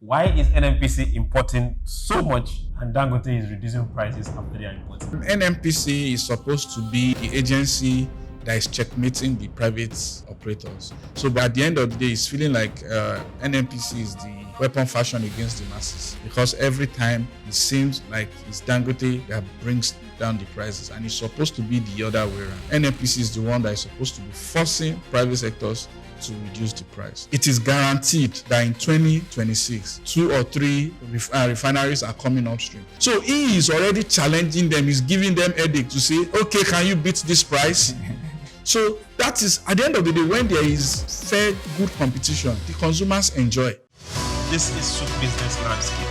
Why is NNPC importing so much and Dangote is reducing prices after they are importing? NNPC is supposed to be the agency that is checkmating the private operators. So by the end of the day, it's feeling like NNPC is the weapon fashion against the masses, because every time it seems like it's Dangote that brings down the prices, and it's supposed to be the other way around. NNPC is the one that is supposed to be forcing private sectors to reduce the price. It is guaranteed that in 2026, 2 or 3 refineries are coming upstream. So he is already challenging them, he's giving them headache to say, okay, can you beat this price? So that is, at the end of the day, when there is fair, good competition, the consumers enjoy. This is Soup Business Landscape.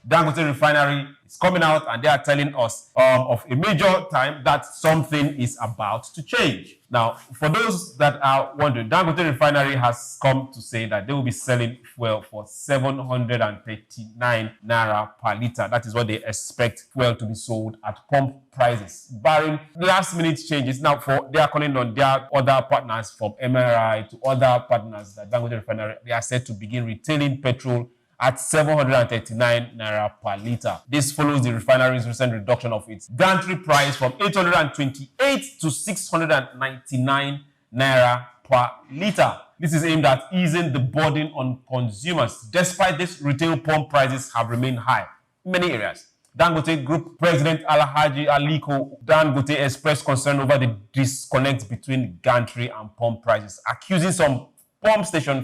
Dangote Refinery is coming out and they are telling us of a major time that something is about to change. Now, for those that are wondering, Dangote Refinery has come to say that they will be selling fuel for 739 naira per litre. That is what they expect fuel to be sold at pump prices, barring last minute changes. Now, they are calling on their other partners from MRI to other partners that Dangote Refinery, they are set to begin retailing petrol at 739 naira per litre. This follows the refinery's recent reduction of its gantry price from 828 to 699 naira per litre. This is aimed at easing the burden on consumers. Despite this, retail pump prices have remained high in many areas. Dangote Group President Alhaji Aliko Dangote expressed concern over the disconnect between gantry and pump prices, accusing some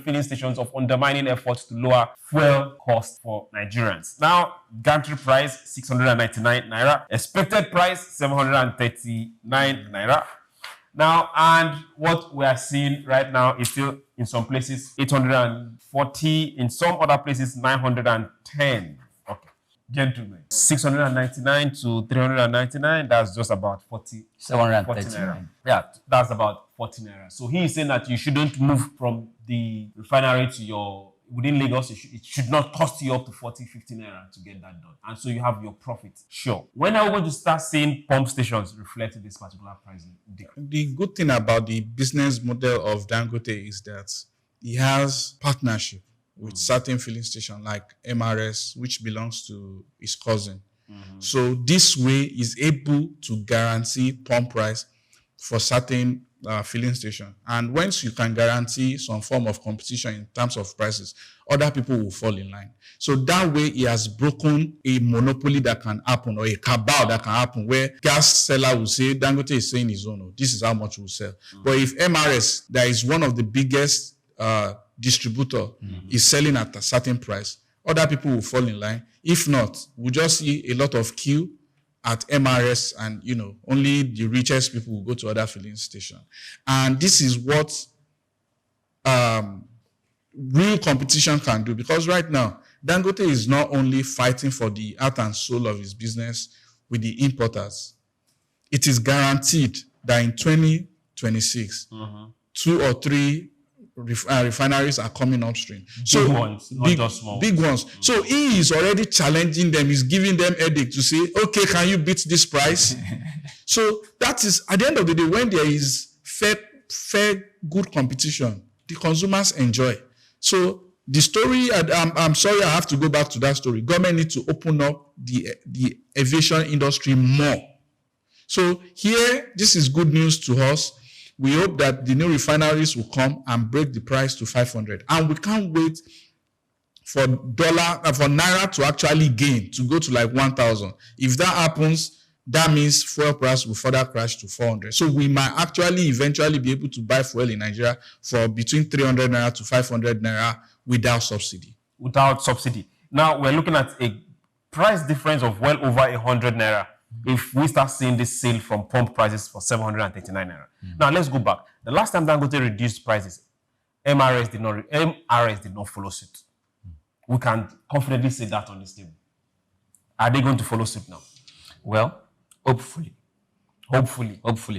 filling stations of undermining efforts to lower fuel costs for Nigerians. Now, gantry price 699 naira, expected price 739 naira. Now, and what we are seeing right now is still in some places 840, in some other places 910. Okay, gentlemen, 699 to 399, that's just about 40. 739. Yeah, that's about 40 naira. So he is saying that you shouldn't move from the refinery to within Lagos, it should not cost you up to 40, 50 naira to get that done. And so you have your profit. Sure. When are we going to start seeing pump stations reflect this particular pricing? The good thing about the business model of Dangote is that he has partnership with certain filling stations like MRS, which belongs to his cousin. So this way is able to guarantee pump price for certain filling station. And once you can guarantee some form of competition in terms of prices, other people will fall in line. So that way he has broken a monopoly that can happen, or a cabal that can happen, where gas seller will say, Dangote is saying his own, oh, this is how much we'll sell. But if MRS, that is one of the biggest distributor, is selling at a certain price, other people will fall in line. If not, we'll just see a lot of queue at MRS, and only the richest people will go to other filling stations. And this is what real competition can do, because right now Dangote is not only fighting for the heart and soul of his business with the importers. It is guaranteed that in 2026, 2 or 3 refineries are coming upstream. Big ones, not just small. Big ones. So he is already challenging them. He's giving them headache to say, okay, can you beat this price? So that is, at the end of the day, when there is fair, good competition, the consumers enjoy. So the story, I'm sorry, I have to go back to that story. Government needs to open up the aviation industry more. So here, this is good news to us. We hope that the new refineries will come and break the price to 500. And we can't wait for naira to actually gain, to go to like 1,000. If that happens, that means fuel price will further crash to 400. So we might actually eventually be able to buy fuel in Nigeria for between 300 naira to 500 naira without subsidy. Without subsidy. Now we're looking at a price difference of well over 100 naira. If we start seeing this sale from pump prices for 739 naira. Now let's go back. The last time Dangote reduced prices, MRS did not follow suit. We can confidently say that on this table. Are they going to follow suit now? Well, hopefully,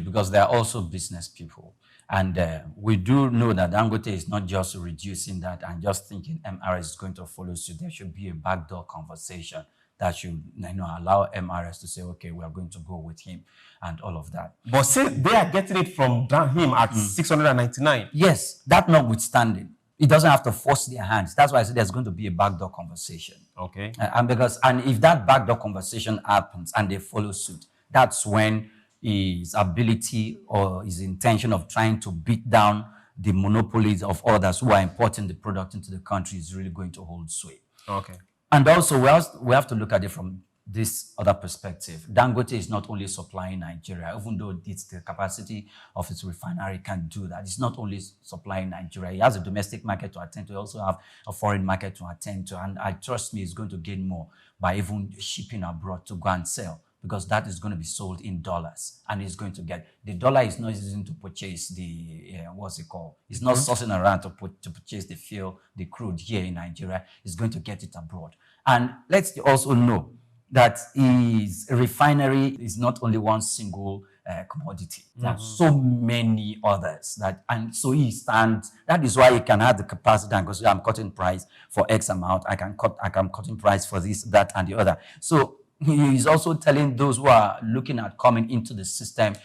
because they are also business people. And we do know that Dangote is not just reducing that and just thinking MRS is going to follow suit. There should be a backdoor conversation that should allow MRS to say, okay, we are going to go with him and all of that. But say they are getting it from him at 699. Yes, that notwithstanding, it doesn't have to force their hands. That's why I said there's going to be a backdoor conversation. Okay. And if that backdoor conversation happens and they follow suit, that's when his ability or his intention of trying to beat down the monopolies of others who are importing the product into the country is really going to hold sway. Okay. And also, we have to look at it from this other perspective. Dangote is not only supplying Nigeria, even though it's the capacity of its refinery can do that. It's not only supplying Nigeria. It has a domestic market to attend to. It also have a foreign market to attend to. And I trust me, it's going to gain more by even shipping abroad to go and sell, because that is going to be sold in dollars, and it's going to get, the dollar is not using to purchase the, what's it called? It's not sourcing around to purchase the fuel, the crude here in Nigeria. It's going to get it abroad. And let's also know that his refinery is not only one single commodity. There are so many others and so he stands. That is why he can have the capacity and because I'm cutting price for X amount. I can cutting price for this, that, and the other. So he is also telling those who are looking at coming into the system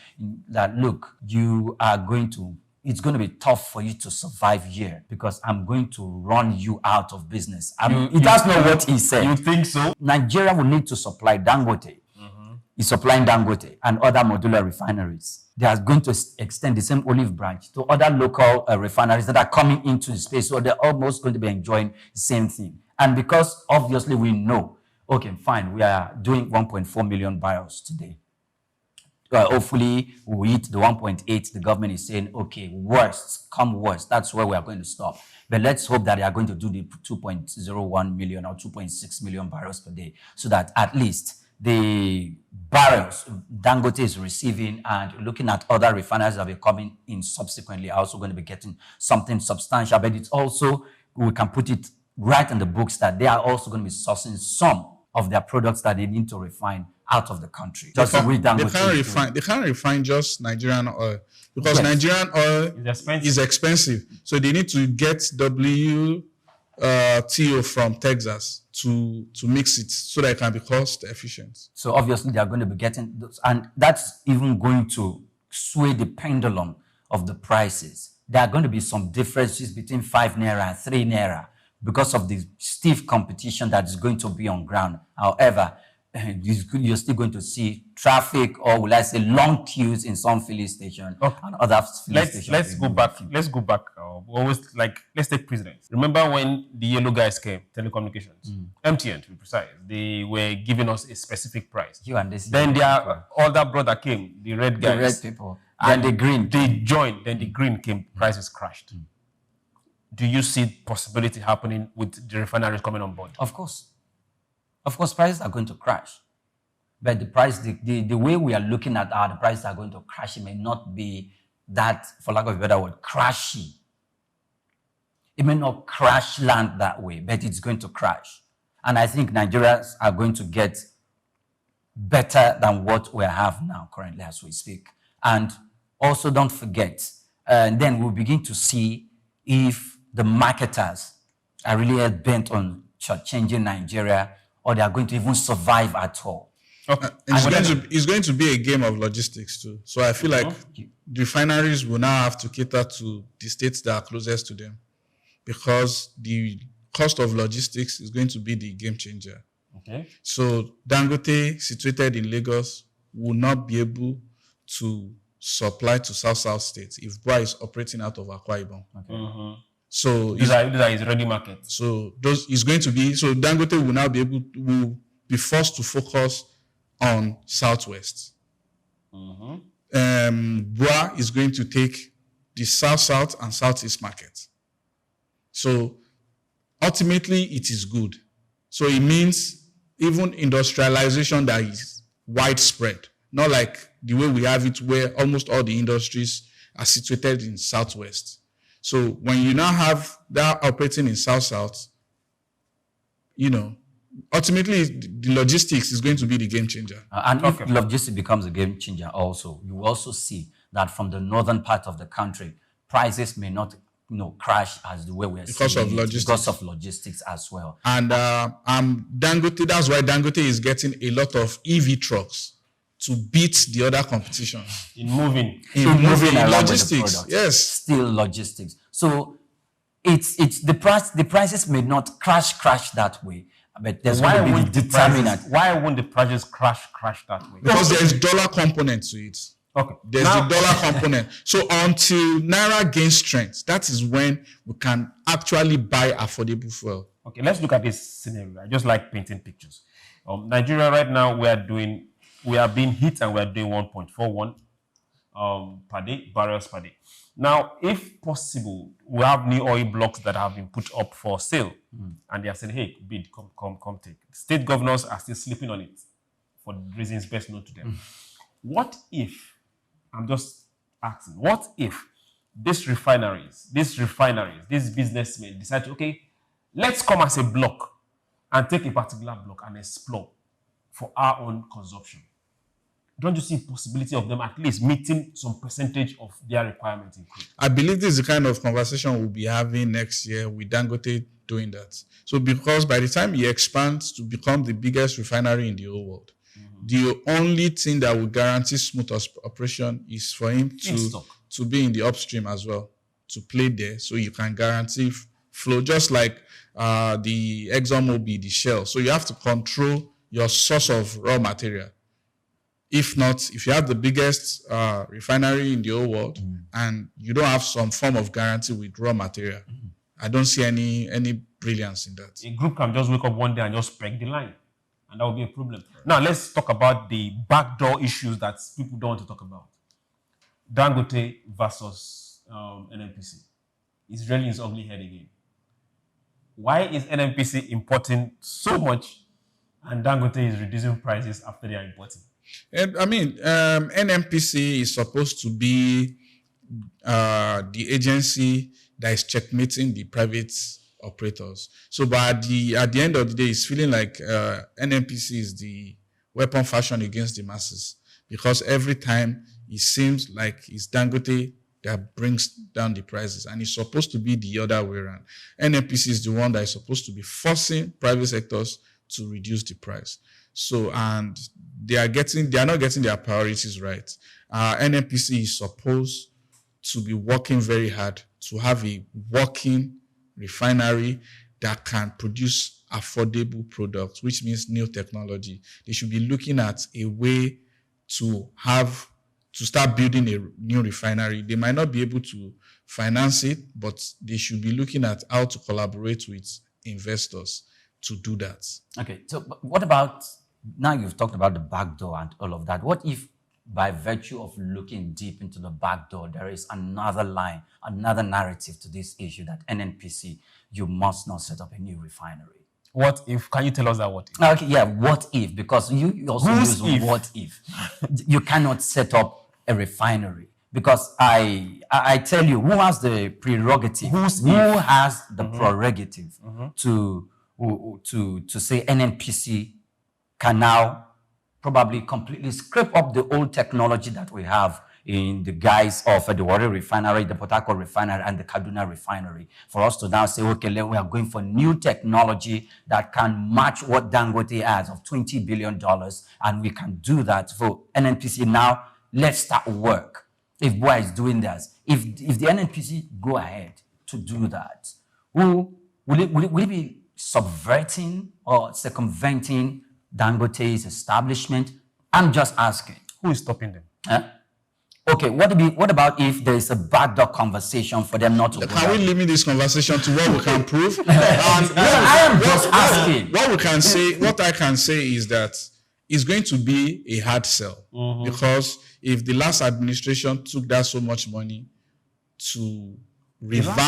that, look, it's going to be tough for you to survive here because I'm going to run you out of business. That's not what he said. You think so? Nigeria will need to supply Dangote. He's supplying Dangote and other modular refineries. They are going to extend the same olive branch to other local refineries that are coming into the space. So they're almost going to be enjoying the same thing. And because obviously we know, okay, fine, we are doing 1.4 million barrels today. Hopefully we hit the 1.8. The government is saying, okay, come worst, that's where we are going to stop. But let's hope that they are going to do the 2.01 million or 2.6 million barrels per day, so that at least the barrels Dangote is receiving and looking at other refineries that will be coming in subsequently are also going to be getting something substantial. But it's also, we can put it right in the books that they are also going to be sourcing some of their products that they need to refine out of the country. They can't refine just Nigerian oil because Nigerian oil is expensive. So they need to get WTO from Texas to mix it so that it can be cost efficient. So obviously they are going to be getting those, and that's even going to sway the pendulum of the prices. There are going to be some differences between 5 naira and 3 naira because of the stiff competition that is going to be on ground. However, you're still going to see traffic, or will I say long queues in some filling station and other filling stations. Let's go back. Always, like, let's take precedence. Remember when the yellow guys came, telecommunications, MTN to be precise, they were giving us a specific price. Then their older brother came, the red guys. The red people. Then the green. They joined. Then the green came. Prices crashed. Do you see possibility happening with the refineries coming on board? Of course, prices are going to crash. But the price, the way we are looking at the prices are going to crash, it may not be that, for lack of a better word, crashy. It may not crash land that way, but it's going to crash. And I think Nigerians are going to get better than what we have now currently as we speak. And also don't forget, then we'll begin to see if the marketers are really bent on changing Nigeria, or they are going to even survive at all. Okay. It's going to be a game of logistics too. So I feel like the refineries will now have to cater to the states that are closest to them, because the cost of logistics is going to be the game changer. Okay. So Dangote, situated in Lagos, will not be able to supply to South states if BUA is operating out of Akwa Ibom. Okay. So these are his ready market. So Dangote will now will be forced to focus on Southwest. BUA is going to take the South and Southeast market. So ultimately, it is good. So it means even industrialization that is widespread, not like the way we have it where almost all the industries are situated in Southwest. So when you now have that operating in South, ultimately the logistics is going to be the game changer. And if logistics becomes a game changer also, you also see that from the northern part of the country, prices may not crash as the way we're Because seeing of it, logistics. because of logistics as well. And Dangote, that's why Dangote is getting a lot of EV trucks to beat the other competition. In moving. In moving around logistics, with the product. yes. Still logistics. So it's the prices may not crash that way, but there's Why going to be won't the determinant. why won't the prices crash that way? Because there is dollar component to it. Okay. There's Now- the dollar component. So until Naira gains strength, that is when we can actually buy affordable fuel. Okay, let's look at this scenario. I just like painting pictures. Nigeria right now, we are being hit and we are doing 1.41 per day, barrels per day. Now, if possible, we have new oil blocks that have been put up for sale, and they are saying, "Hey, bid, come take." State governors are still sleeping on it for reasons best known to them. What if? I'm just asking. What if these refineries, these businessmen decide to, okay, let's come as a block and take a particular block and explore for our own consumption? Don't you see a possibility of them at least meeting some percentage of their requirements in crude? I believe this is the kind of conversation we'll be having next year with Dangote doing that. So because by the time he expands to become the biggest refinery in the whole world, the only thing that will guarantee smooth operation is for him to be in the upstream as well, to play there, so you can guarantee flow, just like the ExxonMobil, the Shell. So you have to control your source of raw material. If not, if you have the biggest refinery in the whole world and you don't have some form of guarantee with raw material, I don't see any brilliance in that. A group can just wake up one day and just break the line, and that will be a problem. Now, let's talk about the backdoor issues that people don't want to talk about. Dangote versus NNPC. It's really its ugly head again. Why is NNPC importing so much and Dangote is reducing prices after they are importing? And I mean, NNPC is supposed to be the agency that is checkmating the private operators. So, but at the end of the day, it's feeling like NNPC is the weapon fashion against the masses, because every time it seems like it's Dangote that brings down the prices, and it's supposed to be the other way around. NNPC is the one that is supposed to be forcing private sectors to reduce the price. So, and they are not getting their priorities right. NNPC is supposed to be working very hard to have a working refinery that can produce affordable products, which means new technology. They should be looking at a way to start building a new refinery. They might not be able to finance it, but they should be looking at how to collaborate with investors to do that. Okay, so what about, now you've talked about the back door and all of that. What if by virtue of looking deep into the back door, there is another line, another narrative to this issue that NNPC, you must not set up a new refinery? What if? Can you tell us that what if? Okay, yeah, what if? Because you also Whose use if? what if. You cannot set up a refinery. Because I tell you, who has the prerogative? Who has the prerogative to say NNPC can now probably completely scrape up the old technology that we have in the guise of the Warri Refinery, the Port Harcourt Refinery, and the Kaduna Refinery, for us to now say, okay, we are going for new technology that can match what Dangote has of $20 billion, and we can do that for NNPC. Now, let's start work. If Boa is doing this, if the NNPC go ahead to do that, will it be subverting or circumventing Dangote's establishment? I'm just asking. Who is stopping them? Okay, what about if there is a backdoor conversation for them not to go Can we limit this conversation to what we can prove? I am just asking. What I can say is that it's going to be a hard sell, because if the last administration took that so much money to revamp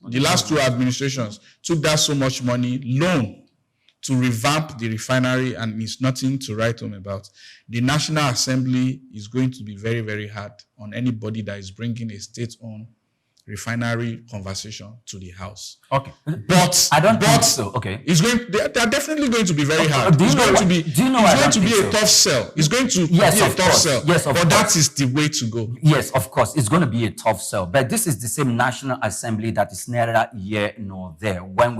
the last two administrations took that so much money loan to revamp the refinery, and it's nothing to write home about. The National Assembly is going to be very, very hard on anybody that is bringing a state-owned refinery conversation to the House. Okay. But I don't think so. Okay. It's going. They are definitely going to be very hard. Do you It's know going what- to be. do you know why I It's going to don't be a think so? tough sell. It's going to Yes, be a of tough course. sell. Yes, of but course. that is the way to go. Yes, of course, it's going to be a tough sell. But this is the same National Assembly that is neither here nor there. When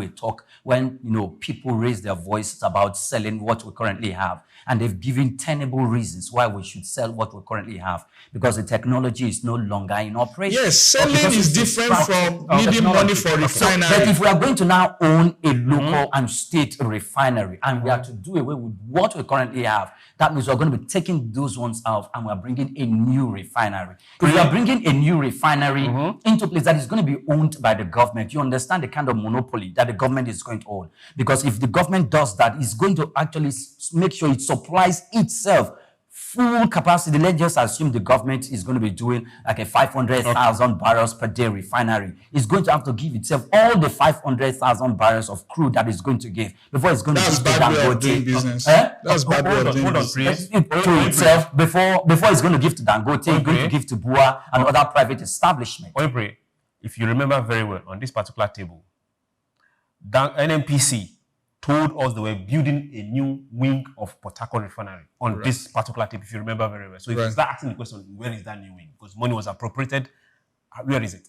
people raise their voices about selling what we currently have, and they've given tenable reasons why we should sell what we currently have, because the technology is no longer in operation. Yes, selling Because is it's different distracting. from needing money for refinery. But if we are going to now own a local and state refinery, and we are to do away with what we currently have, that means we're going to be taking those ones out and we're bringing a new refinery. If we are bringing a new refinery into place that is going to be owned by the government, you understand the kind of monopoly that the government is going to own. Because if the government does that, it's going to actually make sure it supplies itself full capacity. Let's just assume the government is going to be doing like a 500,000 barrels per day refinery. It's going to have to give itself all the 500,000 barrels of crude that it's going to give before it's going That's to give to bad way of doing Dangote. business. Eh? That's bad way of doing Hold on, business. please. To itself before it's going to give to Dangote, it's going to give to Bua and other private establishments. Oyebre, if you remember very well, on this particular table, NNPC told us they were building a new wing of Port Harcourt Refinery on this particular table, if you remember very well. So if you start asking the question, where is that new wing? Because money was appropriated, where is it?